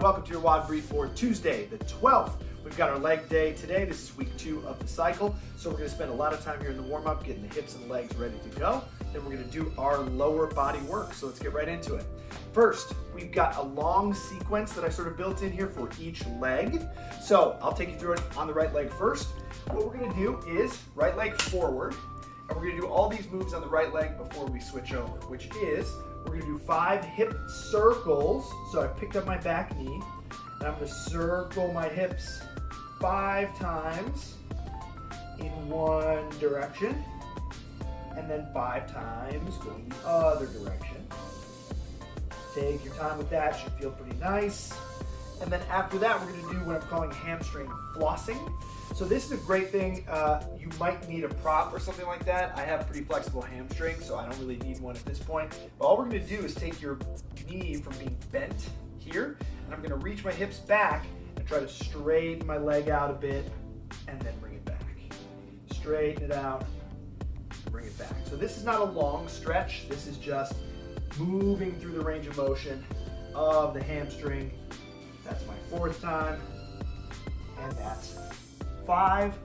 welcome to your WOD Brief for Tuesday, the 12th. We've got our leg day today. This is week 2 of the cycle. So we're gonna spend a lot of time here in the warm-up, getting the hips and legs ready to go. Then we're gonna do our lower body work. So let's get right into it. First, we've got a long sequence that I sort of built in here for each leg. So I'll take you through it on the right leg first. What we're gonna do is right leg forward, and we're gonna do all these moves on the right leg before we switch over, which is, we're gonna do 5 hip circles. So I picked up my back knee, and I'm gonna circle my hips 5 times in one direction, and then 5 times going the other direction. Take your time with that, should feel pretty nice. And then after that, we're gonna do what I'm calling hamstring flossing. So this is a great thing. You might need a prop or something like that. I have pretty flexible hamstrings, so I don't really need one at this point. But all we're gonna do is take your knee from being bent here, and I'm gonna reach my hips back and try to straighten my leg out a bit, and then bring it back. Straighten it out, bring it back. So this is not a long stretch. This is just moving through the range of motion of the hamstring. That's my 4th time, and that's 5.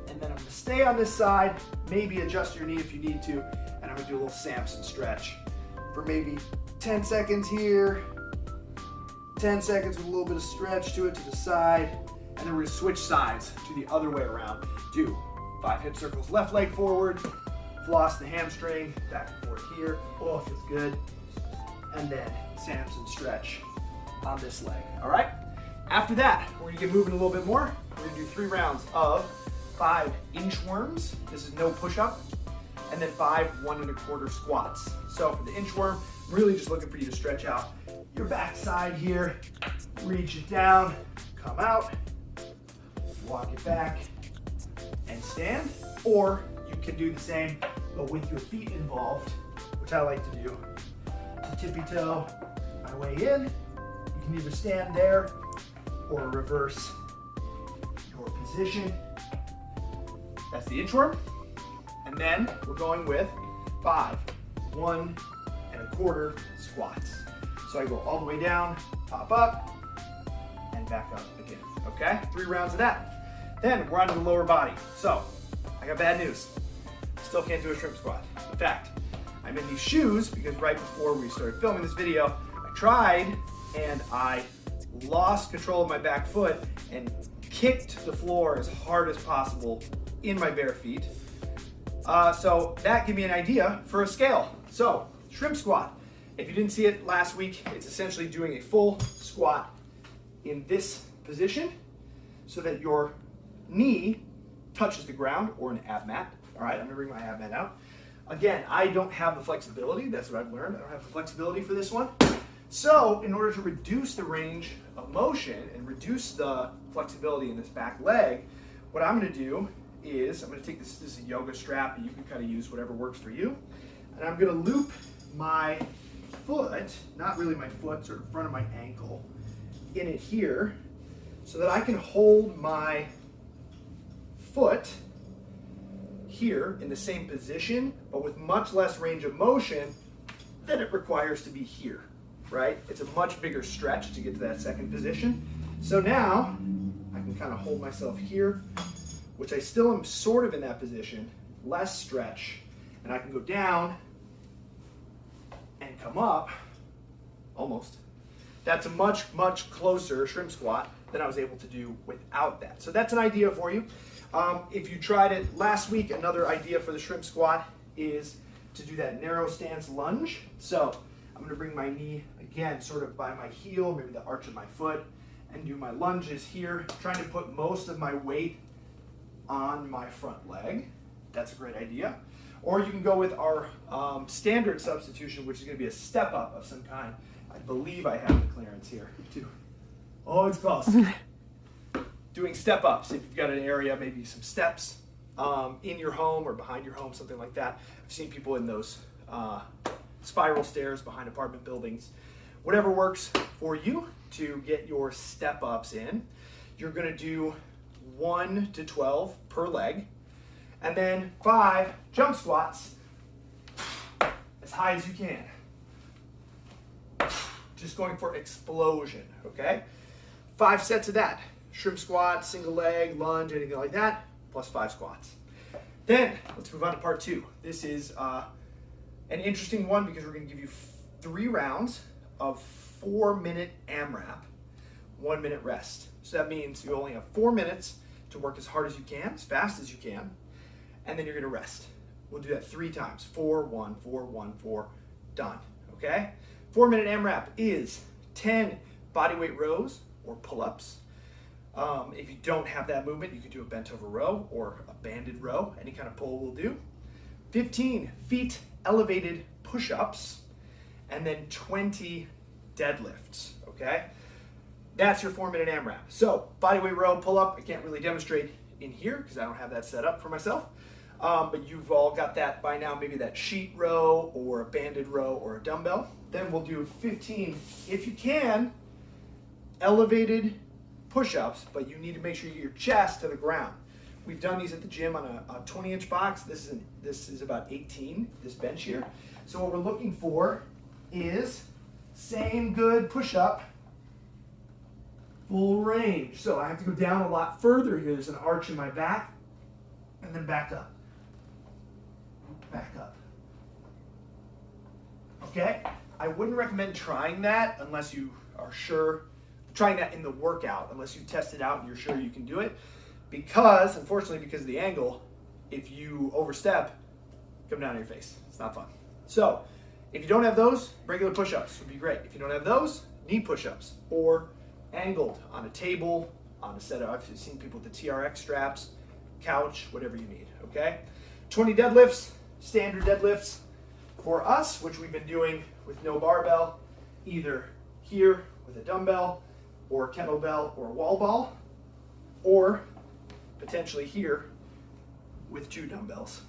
And then I'm gonna stay on this side, maybe adjust your knee if you need to, and I'm gonna do a little Samson stretch for maybe 10 seconds here, 10 seconds with a little bit of stretch to it to the side, and then we're gonna switch sides to the other way around. Do 5 hip circles, left leg forward, floss the hamstring, back and forth here. Oh, feels good. And then Samson stretch on this leg, all right? After that, we're gonna get moving a little bit more. We're gonna do 3 rounds of 5 inchworms. This is no push-up. And then 5 1 1/4 squats. So for the inchworm, I'm really just looking for you to stretch out your back side here, reach it down, come out, walk it back, and stand. Or you can do the same, but with your feet involved, which I like to do. To tippy toe my way in. You can either stand there or reverse your position. That's the inchworm. And then we're going with 5 1 1/4 squats. So I go all the way down, pop up, and back up again. Okay, 3 rounds of that. Then we're on to the lower body. So I got bad news. Still can't do a shrimp squat. In fact, I'm in these shoes because right before we started filming this video, I tried and I lost control of my back foot and kicked the floor as hard as possible in my bare feet. So that gave me an idea for a scale. So shrimp squat. If you didn't see it last week, it's essentially doing a full squat in this position so that your knee touches the ground, or an ab mat. All right, I'm gonna bring my ab mat out. Again, I don't have the flexibility. That's what I've learned. I don't have the flexibility for this one. So in order to reduce the range of motion and reduce the flexibility in this back leg, what I'm gonna do is, I'm gonna take this is a yoga strap, and you can kind of use whatever works for you. And I'm gonna loop my foot, not really my foot, sort of front of my ankle, in it here, so that I can hold my foot here in the same position, but with much less range of motion than it requires to be here, right? It's a much bigger stretch to get to that second position. So now I can kind of hold myself here, which I still am sort of in that position, less stretch, and I can go down and come up, almost. That's a much, much closer shrimp squat than I was able to do without that. So that's an idea for you. If you tried it last week, another idea for the shrimp squat is to do that narrow stance lunge. So I'm gonna bring my knee, again, sort of by my heel, maybe the arch of my foot, and do my lunges here, trying to put most of my weight on my front leg. That's a great idea. Or you can go with our standard substitution, which is gonna be a step up of some kind. I believe I have the clearance here too. Oh, it's close. Doing step ups, if you've got an area, maybe some steps in your home or behind your home, something like that. I've seen people in those spiral stairs behind apartment buildings. Whatever works for you to get your step ups in. You're gonna do 1 to 12 per leg, and then 5 jump squats as high as you can. just going for explosion, okay? 5 sets of that. Shrimp squat, single leg, lunge, anything like that, plus 5 squats. Then, let's move on to part 2. This is an interesting one because we're gonna give you 3 rounds of 4-minute AMRAP, 1-minute rest. So that means you only have 4 minutes to work as hard as you can, as fast as you can, and then you're gonna rest. We'll do that 3 times. 4, 1, 4, 1, 4, done, okay? 4-minute AMRAP is 10 bodyweight rows or pull-ups. If you don't have that movement, you can do a bent over row or a banded row. Any kind of pull will do. 15 feet elevated push-ups, and then 20 deadlifts, okay? That's your 4-minute AMRAP. So bodyweight row, pull-up, I can't really demonstrate in here because I don't have that set up for myself. But you've all got that by now, maybe that sheet row or a banded row or a dumbbell. Then we'll do 15, if you can, elevated push-ups, but you need to make sure you get your chest to the ground. We've done these at the gym on a 20-inch box. This is about 18, this bench here. So what we're looking for is same good push-up, full range. So I have to go down a lot further here. There's an arch in my back, and then back up. Back up. Okay? I wouldn't recommend trying that unless you are sure, trying that in the workout, unless you test it out and you're sure you can do it. Because, unfortunately, because of the angle, if you overstep, come down on your face. It's not fun. So, if you don't have those, regular push-ups would be great. If you don't have those, knee push-ups or angled on a table, on a set of, I've seen people with the TRX straps, couch, whatever you need, okay? 20 deadlifts, standard deadlifts for us, which we've been doing with no barbell, either here with a dumbbell or a kettlebell or a wall ball, or potentially here with 2 dumbbells,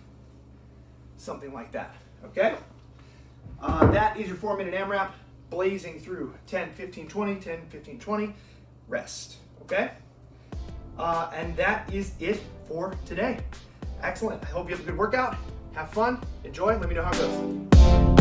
something like that, okay? That is your 4-minute AMRAP, blazing through 10, 15, 20, 10, 15, 20, rest, okay? And that is it for today. Excellent. I hope you have a good workout. Have fun. Enjoy. Let me know how it goes.